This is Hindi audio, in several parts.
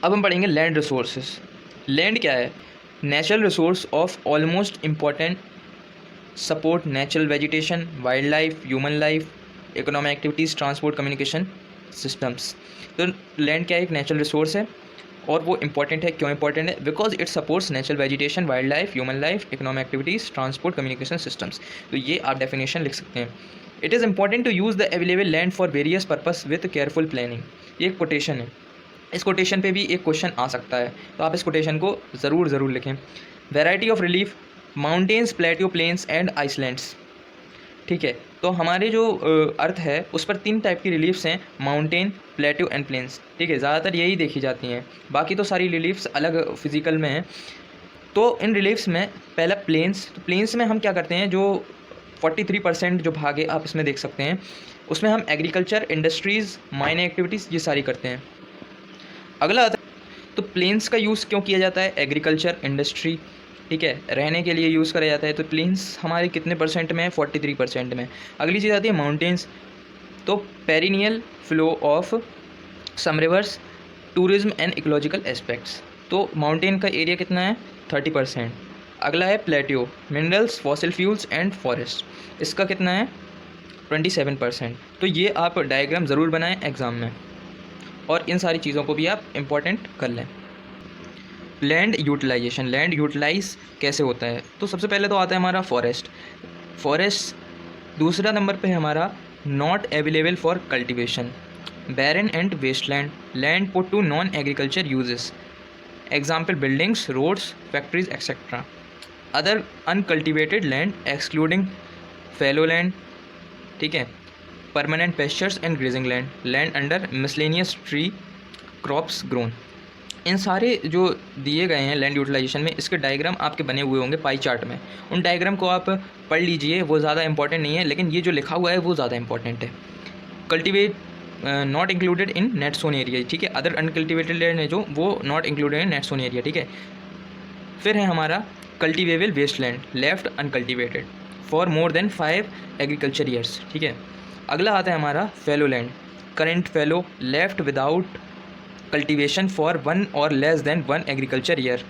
अब हम पढ़ेंगे लैंड रिसोर्सेज। लैंड क्या है? Natural resource of almost important support natural vegetation, wild life, human life, economic activities, transport, communication systems. तो लैंड क्या है? एक नेचुरल रिसोर्स है और वो इंपॉर्टेंट है। क्यों इंपॉर्टेंट है? Because it supports natural vegetation, wild life, human life, economic activities, transport, communication systems. तो ये आप डेफिनेशन लिख सकते हैं। It is important to use the available land for various purpose with careful planning. ये एक कोटेशन है। इस कोटेशन पे भी एक क्वेश्चन आ सकता है, तो आप इस कोटेशन को ज़रूर लिखें। Variety of relief, mountains, plateau, plains and islands. ठीक है, तो हमारे जो अर्थ है उस पर 3 टाइप की रिलीफ्स हैं, माउंटेन, प्लेट्यू एंड प्लेन्स। ठीक है, ज़्यादातर यही देखी जाती हैं, बाकी तो सारी रिलीफ्स अलग फिजिकल में हैं। तो इन रिलीफ्स में पहला प्लेन्स। तो प्लेन्स में हम क्या करते हैं, जो 43% जो भाग है आप इसमें देख सकते हैं, उसमें हम एग्रीकल्चर, इंडस्ट्रीज़, माइनिंग एक्टिविटीज़ ये सारी करते हैं। अगला आता है, तो प्लेन्स का यूज़ क्यों किया जाता है? एग्रीकल्चर, इंडस्ट्री, ठीक है, रहने के लिए यूज़ करा जाता है। तो प्लेन्स हमारे कितने परसेंट में है? 43% में। अगली चीज़ आती है माउंटेन्स। तो perennial flow of some rivers, tourism and ecological aspects. तो माउंटेन का एरिया कितना है? 30%। अगला है plateau, minerals, fossil fuels and forest. इसका कितना है? 27%। तो ये आप डायग्राम ज़रूर बनाएं एग्ज़ाम में, और इन सारी चीज़ों को भी आप इम्पोर्टेंट कर लें। लैंड यूटिलाइजेशन, लैंड यूटिलाइज कैसे होता है? तो सबसे पहले तो आता है हमारा फॉरेस्ट। दूसरा नंबर पे है हमारा not available for cultivation, barren and wasteland, land put to non agriculture uses, example buildings, roads, factories etcetera. Other uncultivated land excluding fallow land, ठीक है, permanent pastures and grazing land, land under miscellaneous tree crops grown. इन सारे जो दिए गए हैं लैंड यूटिलाइजेशन में, इसके डायग्राम आपके बने हुए होंगे पाई चार्ट में। उन डायग्राम को आप पढ़ लीजिए, वो ज़्यादा इंपॉर्टेंट नहीं है, लेकिन ये जो लिखा हुआ है वो ज़्यादा इंपॉर्टेंट है। Cultivate not included in net sown area, ठीक है, अदर अनकल्टिवेटेड लैंड है जो, वो not included in net sown area, ठीक है। फिर है हमारा cultivable waste land, left uncultivated for more than 5 agriculture years, ठीक है। अगला आता है हमारा fallow land, current fallow, left without cultivation for 1 और less than 1 agriculture year,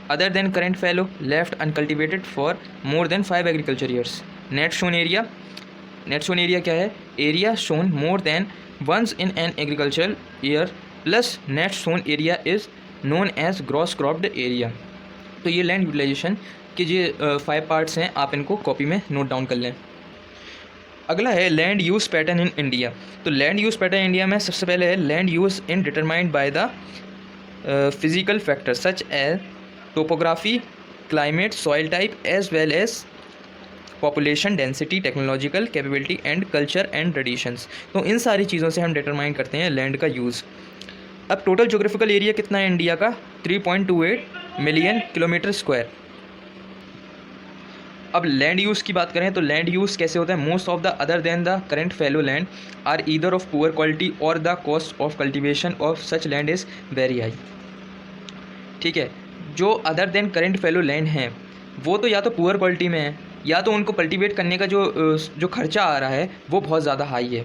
other than current fallow, left uncultivated for more than 5 agriculture years. Net sown area, net sown area क्या है? Area sown more than once in an agricultural year plus net sown area is known as gross cropped area. तो ये लैंड यूटिलाइजेशन के जो 5 पार्ट्स हैं, आप इनको कॉपी में नोट डाउन कर लें। अगला है land use pattern in India. तो लैंड यूज़ पैटर्न इंडिया में सबसे पहले है land use in determined by the physical factors such as topography, climate, soil type as well as population density, technological capability and culture and traditions. तो इन सारी चीज़ों से हम डिटरमाइन करते हैं लैंड का यूज़। अब टोटल ज्योग्राफिकल एरिया कितना है इंडिया का? 3.28 मिलियन किलोमीटर स्क्वायर। अब लैंड यूज़ की बात करें तो लैंड यूज़ कैसे होता है? Most of the other than the current fallow land are either of poor quality और the cost of cultivation of such land is very high, ठीक है। जो other than current fallow land हैं वो तो या तो पुअर क्वालिटी में है, या तो उनको कल्टीवेट करने का जो खर्चा आ रहा है वो बहुत ज़्यादा हाई है।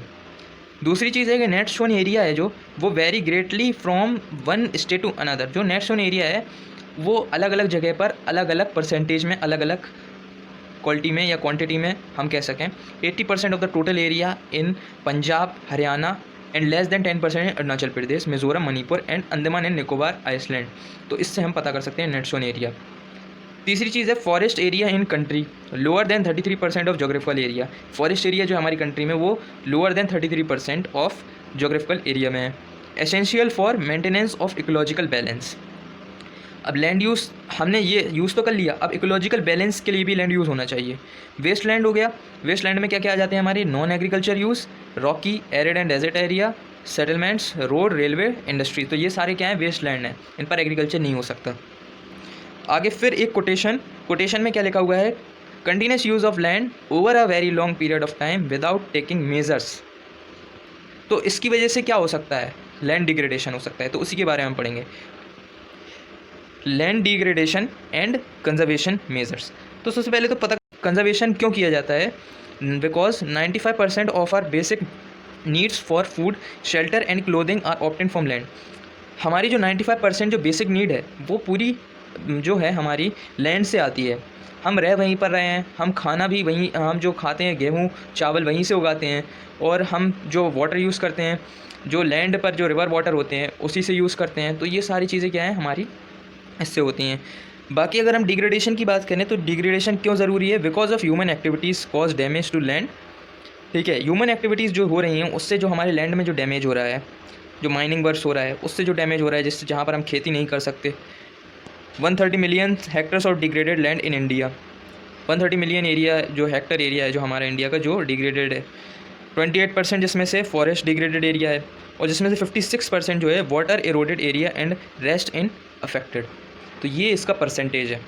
दूसरी चीज़ है कि नेट शोन एरिया है जो, वो very greatly from one state to another. जो नेट शोन एरिया है वो अलग अलग जगह पर अलग अलग परसेंटेज में, अलग अलग क्वालिटी में या क्वांटिटी में हम कह सकें। 80% of the total area in Punjab, Haryana and less than 10% in Arunachal Pradesh, Mizoram, Manipur and Andaman and Nicobar island. तो इससे हम पता कर सकते हैं नेट शोन एरिया। तीसरी चीज़ है forest area in country, lower than 33% of geographical area. Forest area जो हमारी कंट्री में वो lower than 33% of geographical area में है। Essential for maintenance of ecological balance. अब लैंड यूज़ हमने ये यूज़ तो कर लिया, अब इकोलॉजिकल बैलेंस के लिए भी लैंड यूज़ होना चाहिए। वेस्ट लैंड हो गया, वेस्ट लैंड में क्या क्या आ जाते हैं हमारे? Non agriculture use, rocky, arid and desert area, settlements, road, railway, industry. तो ये सारे क्या हैं? वेस्ट लैंड हैं, इन पर एग्रीकल्चर नहीं हो सकता। आगे फिर एक कोटेशन में क्या लिखा हुआ है? Continuous use of land over a very long period of time without taking measures. तो इसकी वजह से क्या हो सकता है? लैंड डिग्रेडेशन हो सकता है, तो उसी के बारे में हम पढ़ेंगे। Land degradation and conservation measures. तो सबसे पहले तो पता कंजर्वेशन क्यों किया जाता है? Because 95% of our basic needs for food, shelter and clothing are obtain from land. हमारी जो 95% जो बेसिक नीड है वो पूरी जो है हमारी लैंड से आती है। हम रह वहीं पर रहे हैं, हम खाना भी वहीं, हम जो खाते हैं गेहूँ चावल वहीं से उगाते हैं, और हम जो वाटर यूज़ करते हैं जो लैंड पर जो रिवर वाटर होते हैं उसी से यूज़ करते हैं। तो ये सारी चीज़ें क्या हैं हमारी इससे होती हैं। बाकी अगर हम डिग्रेडेशन की बात करें तो डिग्रेडेशन क्यों ज़रूरी है? Because of human activities cause damage to land. ठीक है, ह्यूमन एक्टिविटीज़ जो हो रही हैं उससे जो हमारे लैंड में जो डैमेज हो रहा है, जो माइनिंग वर्क्स हो रहा है उससे जो डैमेज हो रहा है, जिससे जहाँ पर हम खेती नहीं कर सकते। 130 million hectares of degraded land in India. 130 million area जो हेक्टर एरिया है जो हमारा इंडिया का जो डिग्रेडेड है। 28% जिसमें से फॉरेस्ट डिग्रेडेड एरिया है, और जिसमें से 56% जो है water eroded area and rest in affected. तो ये इसका परसेंटेज है।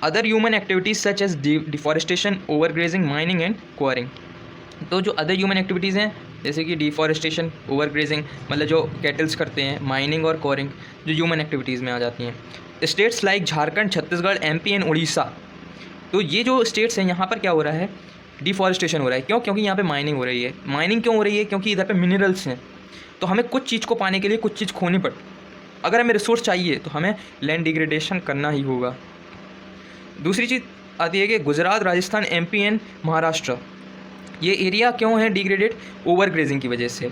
Other human activities such as deforestation, overgrazing, mining and quarrying. तो जो अदर ह्यूमन एक्टिविटीज़ हैं जैसे कि डिफॉरेस्टेशन, ओवरग्रेजिंग मतलब जो कैटल्स करते हैं, माइनिंग और क्वारिंग जो ह्यूमन एक्टिविटीज़ में आ जाती हैं। States like Jharkhand, Chhattisgarh, MP and Orissa, तो ये जो स्टेट्स हैं यहाँ पर क्या हो रहा है? डिफॉरेस्टेशन हो रहा है। क्यों? क्योंकि यहाँ पे माइनिंग हो रही है। माइनिंग क्यों हो रही है? क्योंकि इधर पे मिनरल्स हैं, तो हमें कुछ चीज़ को पाने के लिए कुछ चीज़ खोनी पड़, अगर हमें रिसोर्स चाहिए तो हमें लैंड डिग्रेडेशन करना ही होगा। दूसरी चीज़ आती है कि गुजरात, राजस्थान, एमपी एंड महाराष्ट्र, ये एरिया क्यों है डिग्रेडेड? ओवर ग्रेजिंग की वजह से।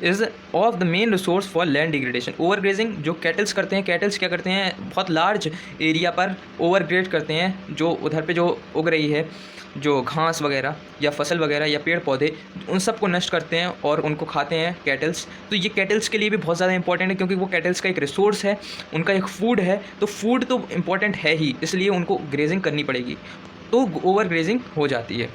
Is of the main resource for land degradation. Over grazing जो कैटल्स करते हैं, कैटल्स क्या करते हैं? बहुत लार्ज एरिया पर ओवर ग्रेड करते हैं, जो उधर पे जो उग रही है जो घास वगैरह या फसल वगैरह या पेड़ पौधे, उन सब को नष्ट करते हैं और उनको खाते हैं कैटल्स। तो ये कैटल्स के लिए भी बहुत ज़्यादा इंपॉर्टेंट है, क्योंकि वो कैटल्स का एक रिसोर्स है, उनका एक फूड है। तो फूड तो इम्पॉर्टेंट है ही, इसलिए उनको ग्रेजिंग करनी पड़ेगी, तो ओवर ग्रेजिंग हो जाती है।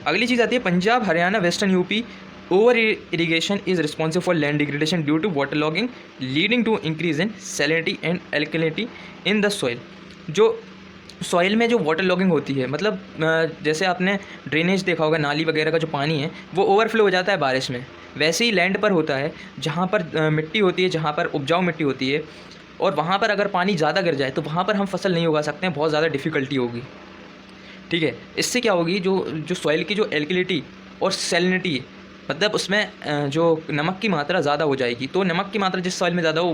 अगली चीज़ आती है Punjab, Haryana, western UP. Over irrigation is responsible for land degradation due to water logging leading to increase in salinity and alkalinity in the soil. जो सॉइल में जो वाटर लॉगिंग होती है, मतलब जैसे आपने ड्रेनेज देखा होगा, नाली वगैरह का जो पानी है वो ओवरफ्लो हो जाता है बारिश में, वैसे ही लैंड पर होता है जहाँ पर मिट्टी होती है, जहाँ पर उपजाऊ मिट्टी होती है, और वहाँ पर अगर पानी ज़्यादा गिर जाए तो वहाँ पर हम फसल नहीं उगा सकते हैं, बहुत ज़्यादा डिफ़िकल्टी होगी। ठीक है, इससे क्या होगी? जो सॉइल की जो एल्कलिनिटी और सैलिनिटी, मतलब उसमें जो नमक की मात्रा ज़्यादा हो जाएगी। तो नमक की मात्रा जिस सॉइल में ज़्यादा हो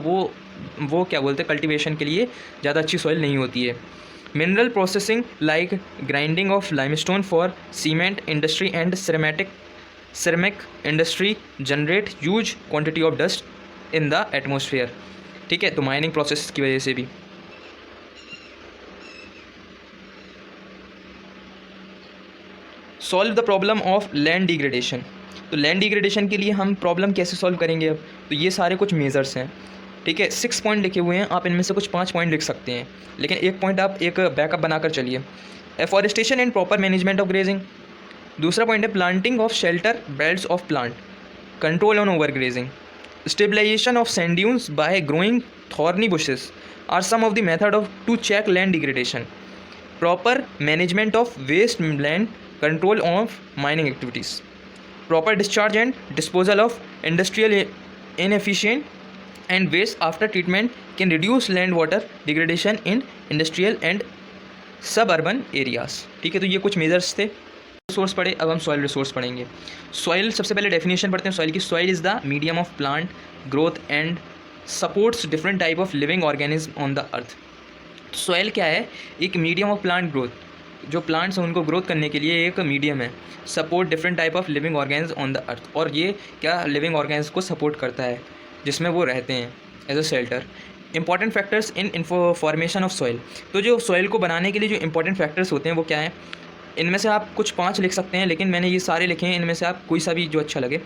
वो क्या बोलते हैं, कल्टीवेशन के लिए ज़्यादा अच्छी सॉइल नहीं होती है। Mineral processing like grinding of limestone for cement industry and ceramic industry generate huge quantity of dust in the atmosphere. ठीक है, तो माइनिंग प्रोसेस की वजह से भी। Solve the problem of land degradation. तो लैंड डिग्रेडेशन के लिए हम प्रॉब्लम कैसे सॉल्व करेंगे? अब तो ये सारे कुछ मेजर्स हैं। ठीक है, 6 पॉइंट लिखे हुए हैं, आप इनमें से कुछ 5 पॉइंट लिख सकते हैं, लेकिन एक पॉइंट आप एक बैकअप बनाकर चलिए। Afforestation and proper management of grazing. दूसरा पॉइंट है planting of shelter belts of plant, control on over grazing, stabilisation of sand dunes by growing thorny bushes are some of the method of to check land degradation, proper management of waste land, control of mining activities, proper discharge and disposal of industrial inefficient and waste after treatment can reduce land water degradation in industrial and suburban areas। ठीक है, तो ये कुछ मेजर्स थे। रिसोर्स पढ़े, अब हम सॉइल रिसोर्स पढ़ेंगे। सॉइल, सबसे पहले डेफिनेशन पढ़ते हैं सॉइल की। Soil is the medium of plant growth and supports different type of living organism on the earth. Soil क्या है? एक मीडियम ऑफ प्लांट ग्रोथ, जो प्लांट्स हैं उनको ग्रोथ करने के लिए एक मीडियम है। Support different type of living organs on the earth, और ये क्या लिविंग ऑर्गेन्स को सपोर्ट करता है जिसमें वो रहते हैं as a shelter. Important factors in formation of soil. तो जो सॉइल को बनाने के लिए जो इंपॉर्टेंट फैक्टर्स होते हैं वो क्या हैं? इनमें से आप कुछ 5 लिख सकते हैं, लेकिन मैंने ये सारे लिखे हैं, इनमें से आप कोई सा भी जो अच्छा लगे।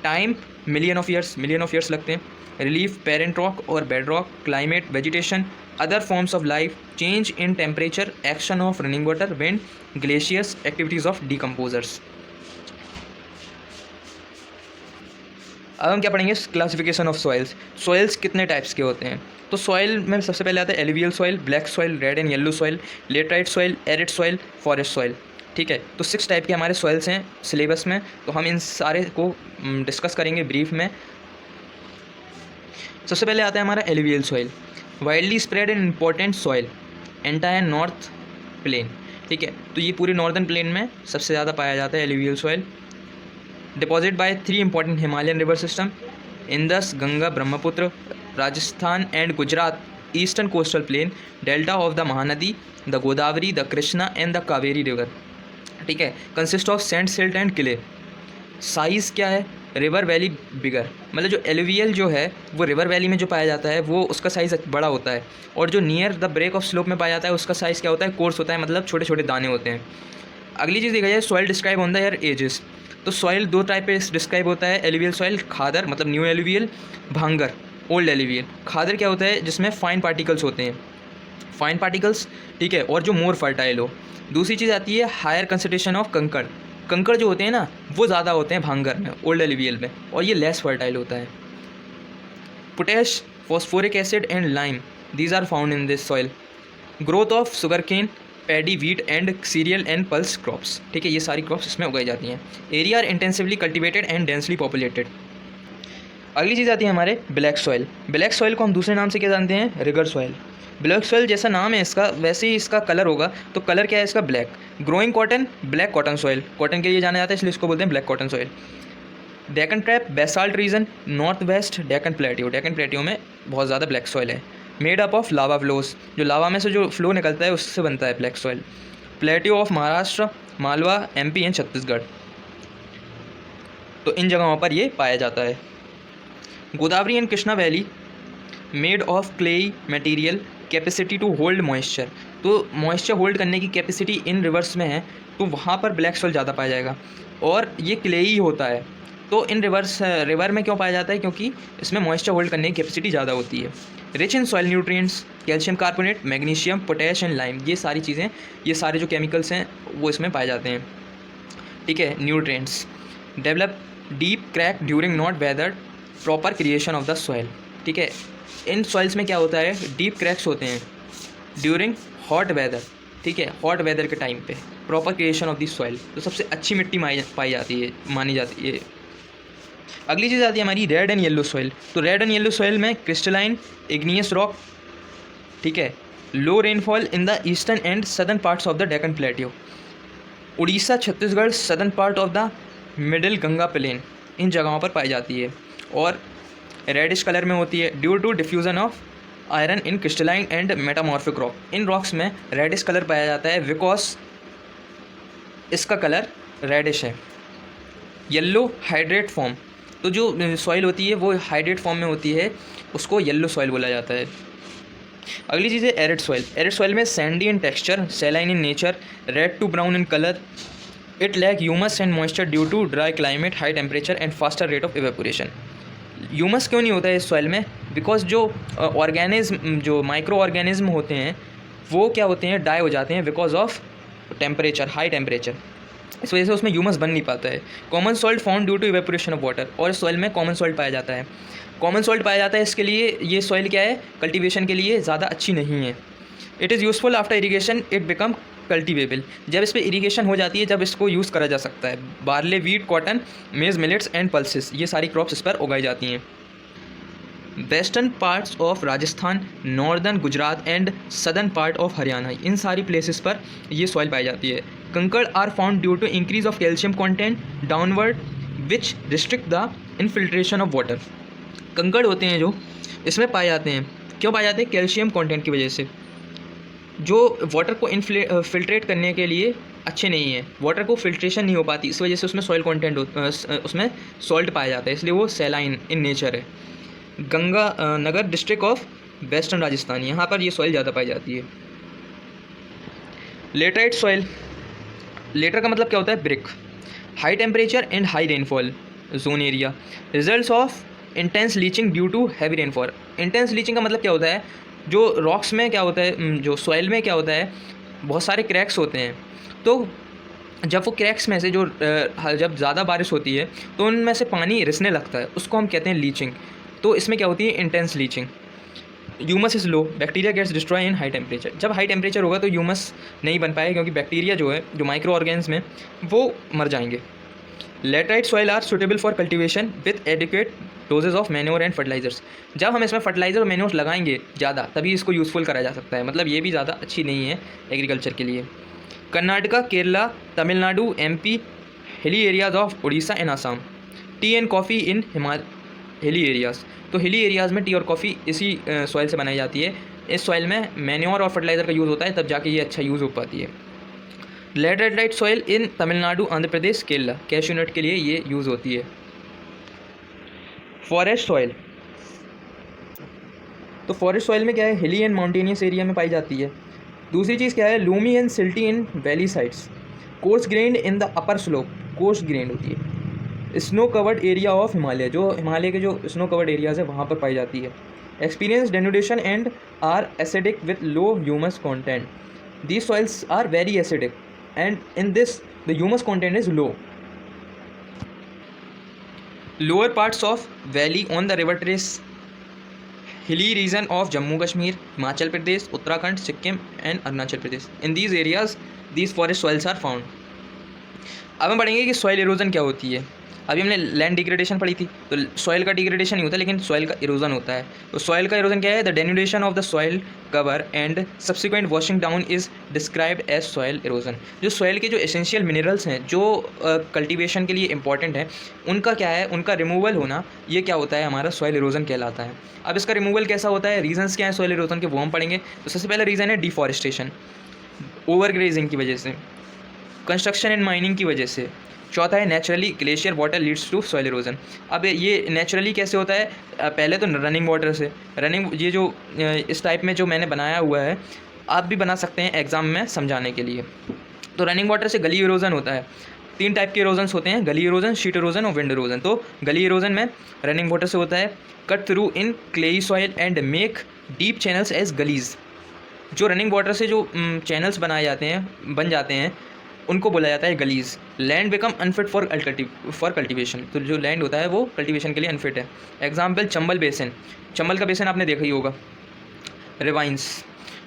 टाइम, मिलियन ऑफ ईयर्स लगते हैं। रिलीफ, पेरेंट रॉक और bed rock, climate, vegetation, other forms of life, change in temperature, action of running water, wind, glaciers, activities of decomposers. अब हम क्या पढ़ेंगे? Classification of soils. सॉइल्स कितने टाइप्स के होते हैं? तो सॉइल में सबसे पहले आता है alluvial soil, black soil, red and yellow soil, laterite soil, arid soil, forest soil. ठीक है, तो 6 टाइप के हमारे सॉइल्स हैं सिलेबस में, तो हम इन सारे को डिस्कस करेंगे ब्रीफ में। सबसे पहले आता है हमारा alluvial soil. Widely spread and important soil entire north plain. ठीक है, तो ये पूरे नॉर्दर्न प्लेन में सबसे ज़्यादा पाया जाता है alluvial soil. Deposit by 3 important Himalayan river system, Indus, Ganga, Brahmaputra, Rajasthan and Gujarat, eastern coastal plain, delta of the Mahanadi, the Godavari, the Krishna and the Kaveri river. ठीक है, consist of sand, silt and clay. Size क्या है, रिवर वैली बिगर, मतलब जो एलुवियल जो है वो रिवर वैली में जो पाया जाता है वो उसका साइज़ बड़ा होता है, और जो near the break of slope में पाया जाता है उसका साइज़ क्या होता है, कोर्स होता है, मतलब छोटे छोटे दाने होते हैं। अगली चीज़ देखा जाए, soil describe on the year ages. तो सॉइल दो टाइप पे डिस्क्राइब होता है, एलुवियल सॉइल, खादर मतलब new alluvial, bhangar old alluvial. Khadar क्या होता है, जिसमें फाइन पार्टिकल्स होते हैं, फाइन पार्टिकल्स, ठीक है, और जो मोर फर्टाइल हो। दूसरी चीज़ आती है हायर कंसंट्रेशन ऑफ कंकड़, कंकड़ जो होते हैं ना वो ज़्यादा होते हैं भांगर में, ओल्ड एलुवियल में, और ये लेस फर्टाइल होता है। Potash, phosphoric acid and lime, these are found in this soil. Growth of sugar cane, paddy, wheat and cereal and pulse crops. ठीक है, ये सारी क्रॉप्स इसमें उगाई जाती हैं। Area are intensively cultivated and densely populated. अगली चीज़ आती है हमारे ब्लैक सॉइल। ब्लैक सॉइल को हम दूसरे नाम से क्या जानते हैं, रिगर सॉइल। ब्लैक सॉइल जैसा नाम है इसका वैसे ही इसका कलर होगा, तो कलर क्या है इसका, black. Growing cotton, black cotton soil, cotton के लिए जाना जाता है इसलिए इसको बोलते हैं black cotton soil. Deccan trap, basalt region, north west Deccan plateau, Deccan plateau में बहुत ज़्यादा ब्लैक सॉइल है। Made up of lava flows, जो लावा में से जो फ्लो निकलता है उससे बनता है black soil. Plateau of Maharashtra, Malwa, MP and Chhattisgarh, तो इन जगहों पर ये पाया जाता है। Godavari and Krishna valley, made of clayey material, capacity to hold moisture, तो मॉइस्चर होल्ड करने की कैपेसिटी इन रिवर्स में है, तो वहाँ पर ब्लैक सॉइल ज़्यादा पाया जाएगा, और ये क्लेई होता है, तो इन रिवर में क्यों पाया जाता है, क्योंकि इसमें मॉइस्चर होल्ड करने की कैपेसिटी ज़्यादा होती है। Rich in soil nutrients, calcium carbonate, magnesium, potash and lime, ये सारी चीज़ें, ये सारे जो केमिकल्स हैं वो इसमें पाए जाते हैं। ठीक है, nutrients develop deep crack during not whether proper creation of the soil. ठीक है, इन सॉइल्स में क्या होता है, डीप क्रैक्स होते हैं ड्यूरिंग हॉट वेदर। ठीक है, हॉट वेदर के टाइम पे proper creation of the soil, तो सबसे अच्छी मिट्टी पाई जाती है, मानी जाती है। अगली चीज़ आती है हमारी रेड एंड येलो सॉइल। तो रेड एंड येलो सॉइल में क्रिस्टलाइन, इग्नियस रॉक, ठीक है, low rainfall in the eastern and southern parts of the Deccan plateau, Orissa, Chhattisgarh, southern part of the middle Ganga plain, इन जगहों पर पाई जाती है, और रेडिश कलर में होती है due to diffusion of iron in crystalline and metamorphic rock. इन रॉक्स में रेडिश कलर पाया जाता है बिकॉज इसका कलर रेडिश है। येलो हाइड्रेट फॉर्म, तो जो सॉइल होती है वो हाइड्रेट फॉर्म में होती है, उसको येलो सॉइल बोला जाता है। अगली चीज़ है एरिड सॉइल। एरिड सॉइल में sandy in texture, saline in nature, red to brown in colour, it lack humus and moisture due to dry climate, high temperature and faster rate of evaporation. Humus क्यों नहीं होता है इस सॉइल में, बिकॉज जो ऑर्गेनिज्म, जो माइक्रो ऑर्गेनिज्म होते हैं वो क्या होते हैं, डाई हो जाते हैं because of temperature, high temperature, इस वजह से उसमें ह्यूमस बन नहीं पाता है। Common salt found due to evaporation of water, और इस सॉइल में कॉमन सॉल्ट पाया जाता है। कॉमन सॉल्ट पाया जाता है, इसके लिए ये सॉइल क्या है, कल्टीवेशन के लिए ज़्यादा अच्छी नहीं है। It is useful after irrigation, it become cultivable, जब इस पर इरीगेशन हो जाती है जब इसको यूज़ करा जा सकता है। Barley, wheat, cotton, maize, millets and pulses, ये सारी क्रॉप्स इस पर उगाई जाती हैं। Western parts of Rajasthan, northern Gujarat and southern part of Haryana, इन सारी प्लेसेस पर ये सॉइल पाई जाती है। Kankar are found due to increase of calcium content downward which restrict the infiltration of water. कंकड़ होते हैं जो इसमें पाए जाते हैं, क्यों पाए जाते हैं, कैल्शियम कंटेंट की वजह से, जो वाटर को फिल्ट्रेट करने के लिए अच्छे नहीं है, वाटर को फिल्ट्रेशन नहीं हो पाती, इस वजह से उसमें सॉइल कंटेंट उसमें सॉल्ट पाया जाता है, इसलिए वो सैलाइन इन नेचर है। Ganga Nagar district of western Rajasthan, यहाँ पर ये सॉइल ज़्यादा पाई जाती है। लेटराइट सॉइल, लेटर का मतलब क्या होता है, brick, high temperature and high rainfall zone area, results of intense leaching due to heavy rainfall. Intense leaching का मतलब क्या होता है, जो रॉक्स में क्या होता है, जो सॉइल में क्या होता है, बहुत सारे क्रैक्स होते हैं, तो जब वो क्रैक्स में से जो जब ज़्यादा बारिश होती है तो उनमें से पानी रिसने लगता है, उसको हम कहते हैं लीचिंग। तो इसमें क्या होती है, intense leaching. Humus is low, bacteria gets destroy in high temperature, जब हाई टेम्परेचर होगा तो ह्यूमस नहीं बन पाएगा, क्योंकि बैक्टीरिया जो है, जो माइक्रो ऑर्गेन्स में, वो मर जाएंगे। Laterite soil are suitable for cultivation with adequate doses of manure and fertilisers, जब हम इसमें फर्टिलाइजर और मैन्योर लगाएंगे ज़्यादा तभी इसको यूज़फुल करा जा सकता है, मतलब ये भी ज़्यादा अच्छी नहीं है एग्रीकल्चर के लिए। Karnataka, Kerala, Tamil Nadu, MP, hilly areas of Orissa and Assam, T and coffee in hilly areas, तो हिली एरियाज़ में टी और कॉफ़ी इसी सॉइल से बनाई जाती है। इस सॉइल में मैन्योर और फर्टिलाइज़र का यूज़ होता है, तब जाके ये अच्छा यूज़ हो पाती है। Laterite soil in Tamil Nadu, Andhra Pradesh, Kerala, cashew nut के लिए ये यूज़ होती है। फॉरेस्ट सॉइल, तो फॉरेस्ट सॉइल में क्या है, हिली एंड माउंटेनियस एरिया में पाई जाती है। दूसरी चीज़ क्या है, Lumi and silty in valley sides, course grand in the upper slope, course grand होती है। Snow covered area of Himalaya, जो हिमालय के जो स्नो कवर्ड एरियाज़ है वहाँ पर पाई जाती है। Experience denudation and are acidic with low humus content, these soils are very acidic and in this the humus content is low. Lower parts of valley on the river terraces, hilly region of Jammu Kashmir, Himachal Pradesh, Uttarakhand, Sikkim and Arunachal Pradesh, in these areas these forest soils are found. अब हम पढ़ेंगे कि सॉइल इरोजन क्या होती है। अभी हमने लैंड डिग्रेडेशन पढ़ी थी, तो सॉइल का डिग्रेडेशन नहीं होता, लेकिन सॉइल का इरोजन होता है। तो सॉइल का इरोजन क्या है, the denudation of the soil cover and subsequent washing down is described as soil erosion. जो सॉइल के जो एसेंशियल मिनरल्स हैं जो कल्टीवेशन के लिए इंपॉर्टेंट है, उनका क्या है, उनका रिमूवल होना, ये क्या होता है, हमारा सॉइल इरोजन कहलाता है। अब इसका रिमूवल कैसा होता है, रीजन्स क्या है सॉइल इरोजन के, वो हम पढ़ेंगे। तो सबसे पहला रीज़न है डिफॉरेस्टेशन, ओवरग्रेजिंग की वजह से, कंस्ट्रक्शन एंड माइनिंग की वजह से। चौथा है naturally glacier water leads to soil erosion. अब ये नेचुरली कैसे होता है, पहले तो रनिंग वाटर से, रनिंग, ये जो इस टाइप में जो मैंने बनाया हुआ है, आप भी बना सकते हैं एग्जाम में समझाने के लिए। तो रनिंग वाटर से गली इरोजन होता है। 3 टाइप के इरोजन्स होते हैं, गली इरोजन, शीट इरोजन और विंड इरोजन। तो गली इरोजन में रनिंग वाटर से होता है, cut through in clayey soil and make deep channels as gullies. जो रनिंग वाटर से जो चैनल्स बनाए जाते हैं, बन जाते हैं, उनको बोला जाता है gullies. Land become unfit for cultivation, तो जो लैंड होता है वो कल्टीवेशन के लिए अनफिट है। एग्जाम्पल चंबल बेसिन, चंबल का बेसिन आपने देखा ही होगा। Ravines,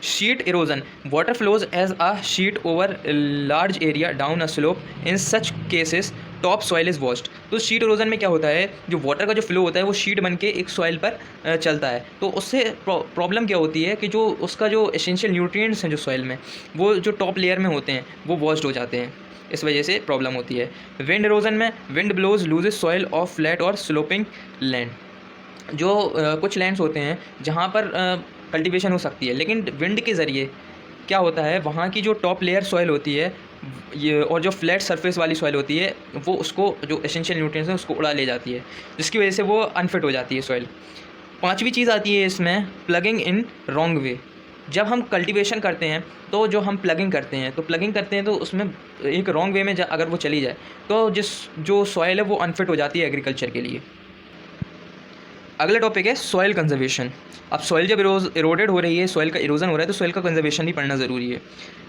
sheet erosion, water flows as a sheet over large area down a slope, in such cases top soil is washed. तो शीट इरोजन में क्या होता है, जो वाटर का जो फ्लो होता है वो शीट बन के एक सॉइल पर चलता है। तो उससे प्रॉब्लम क्या होती है कि जो उसका जो एसेंशियल न्यूट्रिएंट्स हैं जो सॉइल में, वो जो टॉप लेयर में होते हैं वो वॉश्ड हो जाते हैं, इस वजह से प्रॉब्लम होती है। विंड इरोजन में wind blows looses soil of flat और स्लोपिंग लैंड। जो कुछ लैंड्स होते हैं जहाँ पर कल्टीवेशन हो सकती है, लेकिन विंड के ज़रिए क्या होता है, वहाँ की जो टॉप लेयर सॉइल होती है ये, और जो फ्लैट सरफेस वाली सॉइल होती है, वो उसको जो एसेंशियल न्यूट्रिएंट्स हैं उसको उड़ा ले जाती है, जिसकी वजह से वो अनफिट हो जाती है सॉइल। 5वीं चीज़ आती है इसमें, प्लगिंग इन रॉन्ग वे। जब हम कल्टीवेशन करते हैं तो जो हम प्लगिंग करते हैं तो उसमें एक रॉन्ग वे में अगर वो चली जाए तो जो सॉइल है वो अनफिट हो जाती है एग्रीकल्चर के लिए। अगला टॉपिक है सॉइल कंजर्वेशन। अब सॉइल जब इरोडेड हो रही है, सॉइल का इरोजन हो रहा है, तो सॉइल का कंजर्वेशन भी पढ़ना ज़रूरी है।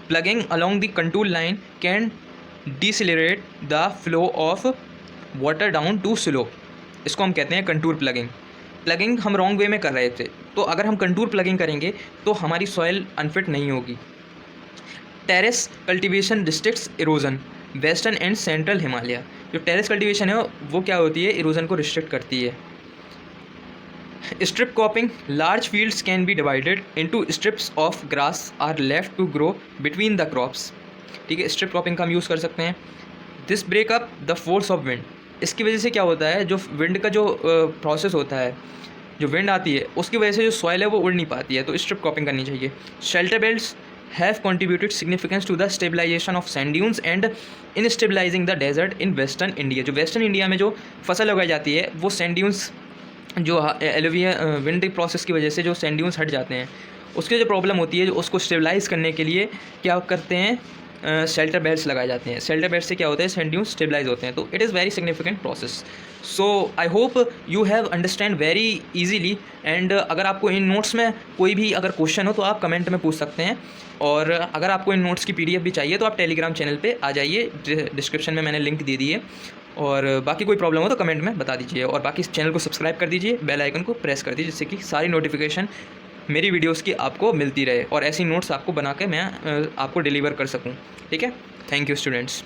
Ploughing along the contour line can decelerate the flow of water down to slope, इसको हम कहते हैं कंटूर प्लगिंग। प्लगिंग हम रॉन्ग वे में कर रहे थे, तो अगर हम कंटूर प्लगिंग करेंगे तो हमारी सॉइल अनफिट नहीं होगी। Terrace cultivation restricts erosion, western and central Himalaya. जो टेरेस कल्टीवेशन है वो क्या होती है, इरोजन को रिस्ट्रिक्ट करती है। Strip cropping, large fields can be divided into strips of grass are left to grow between the crops. ठीक है, स्ट्रिप क्रॉपिंग का हम यूज़ कर सकते हैं। This break up the force of wind, इसकी वजह से क्या होता है, जो विंड का जो प्रोसेस होता है, जो विंड आती है उसकी वजह से जो सॉइल है वो उड़ नहीं पाती है, तो स्ट्रिप क्रॉपिंग करनी चाहिए। Shelter belts have contributed significance to the stabilisation of sand dunes and in stabilising the desert in western India. जो वेस्टर्न इंडिया में जो फसल उगाई जाती है वो सैंड ड्यून्स, जो एलोविया विंड प्रोसेस की वजह से जो सैंड ड्यून्स हट जाते हैं, उसकी जो प्रॉब्लम होती है, जो उसको स्टेबलाइज करने के लिए क्या करते हैं, शेल्टर बेल्ट्स लगाए जाते हैं। शेल्टर बेल्ट से क्या होता है, सैंड ड्यून्स स्टेबलाइज होते हैं। तो it is very significant process. So I hope you have understand very easily. And अगर आपको इन नोट्स में कोई भी अगर क्वेश्चन हो तो आप कमेंट में पूछ सकते हैं, और अगर आपको इन नोट्स की PDF भी चाहिए तो आप टेलीग्राम चैनल पे आ जाइए, डिस्क्रिप्शन में मैंने लिंक दे दी है। और बाकी कोई प्रॉब्लम हो तो कमेंट में बता दीजिए, और बाकी इस चैनल को सब्सक्राइब कर दीजिए, बेल आइकन को प्रेस कर दीजिए, जिससे कि सारी नोटिफिकेशन मेरी वीडियोस की आपको मिलती रहे और ऐसी नोट्स आपको बना के मैं आपको डिलीवर कर सकूं। ठीक है, थैंक यू स्टूडेंट्स।